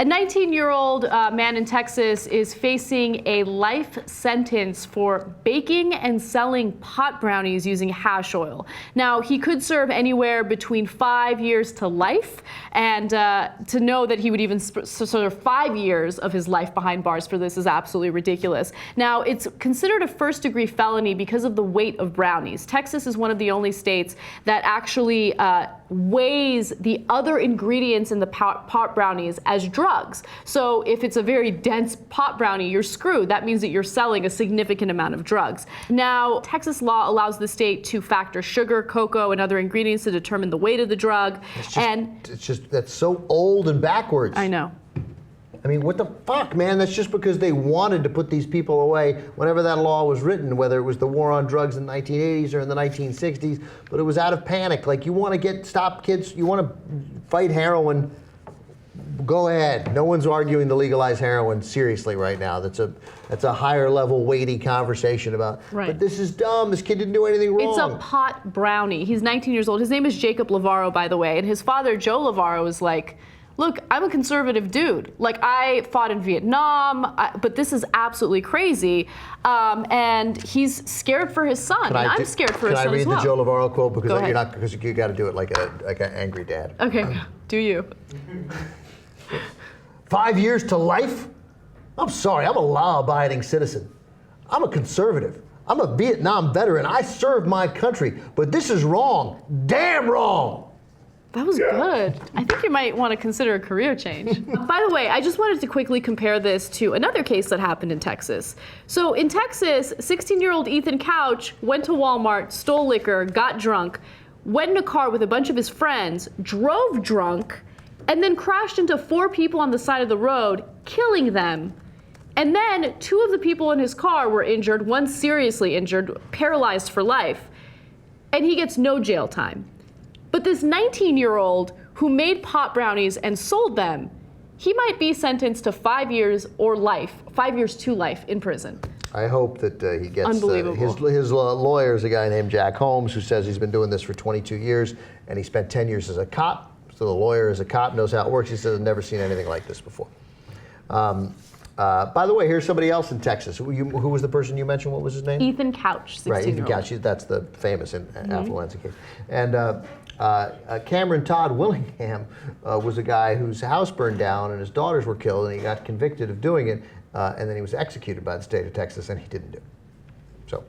A 19-year-old man in Texas is facing a life sentence for baking and selling pot brownies using hash oil. Now, he could serve anywhere between 5 years to life, and to know that he would even serve 5 years of his life behind bars for this is absolutely ridiculous. Now, it's considered a first-degree felony because of the weight of brownies. Texas is one of the only states that actually weighs the other ingredients in the pot brownies as drugs. So if it's a very dense pot brownie, you're screwed. That means that you're selling a significant amount of drugs. Now, Texas law allows the state to factor sugar, cocoa, and other ingredients to determine the weight of the drug. That's so old and backwards. I know. I mean, what the fuck, man? That's just because they wanted to put these people away whenever that law was written, whether it was the war on drugs in the 1980s or in the 1960s, but it was out of panic. Like, you want to stop kids, you want to fight heroin, go ahead. No one's arguing to legalize heroin seriously right now. That's a higher level, weighty conversation about, right. But this is dumb. This kid didn't do anything wrong. It's a pot brownie. He's 19 years old. His name is Jacob Lavoro, by the way, and his father, Joe Lavoro, is like, look, I'm a conservative dude. Like, I fought in Vietnam, but this is absolutely crazy. And he's scared for his son. And I'm scared for his son as well. Can I read the Joe Lavoro quote? Because Go you got to do it like an angry dad. Okay, do you? 5 years to life? I'm sorry, I'm a law-abiding citizen. I'm a conservative. I'm a Vietnam veteran. I served my country, but this is wrong. Damn wrong. That was good. I think you might want to consider a career change. By the way, I just wanted to quickly compare this to another case that happened in Texas. So in Texas, 16-year-old Ethan Couch went to Walmart, stole liquor, got drunk, went in a car with a bunch of his friends, drove drunk, and then crashed into 4 people on the side of the road, killing them. And then 2 of the people in his car were injured, one seriously injured, paralyzed for life. And he gets no jail time. But this 19-year-old who made pot brownies and sold them, he might be sentenced to 5 years or life, 5 years to life in prison. I hope that he gets Unbelievable. His lawyer is a guy named Jack Holmes, who says he's been doing this for 22 years, and he spent 10 years as a cop. So the lawyer is a cop, knows how it works. He says, I've never seen anything like this before. By the way, here's somebody else in Texas. Who was the person you mentioned? What was his name? Ethan Couch, 16-year-old. Right, Ethan Couch. That's the famous affluenza case. And Cameron Todd Willingham was a guy whose house burned down and his daughters were killed, and he got convicted of doing it, and then he was executed by the state of Texas, and he didn't do it. So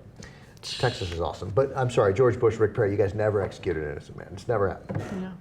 Texas is awesome. But I'm sorry, George Bush, Rick Perry, you guys never executed an innocent man. It's never happened. Yeah.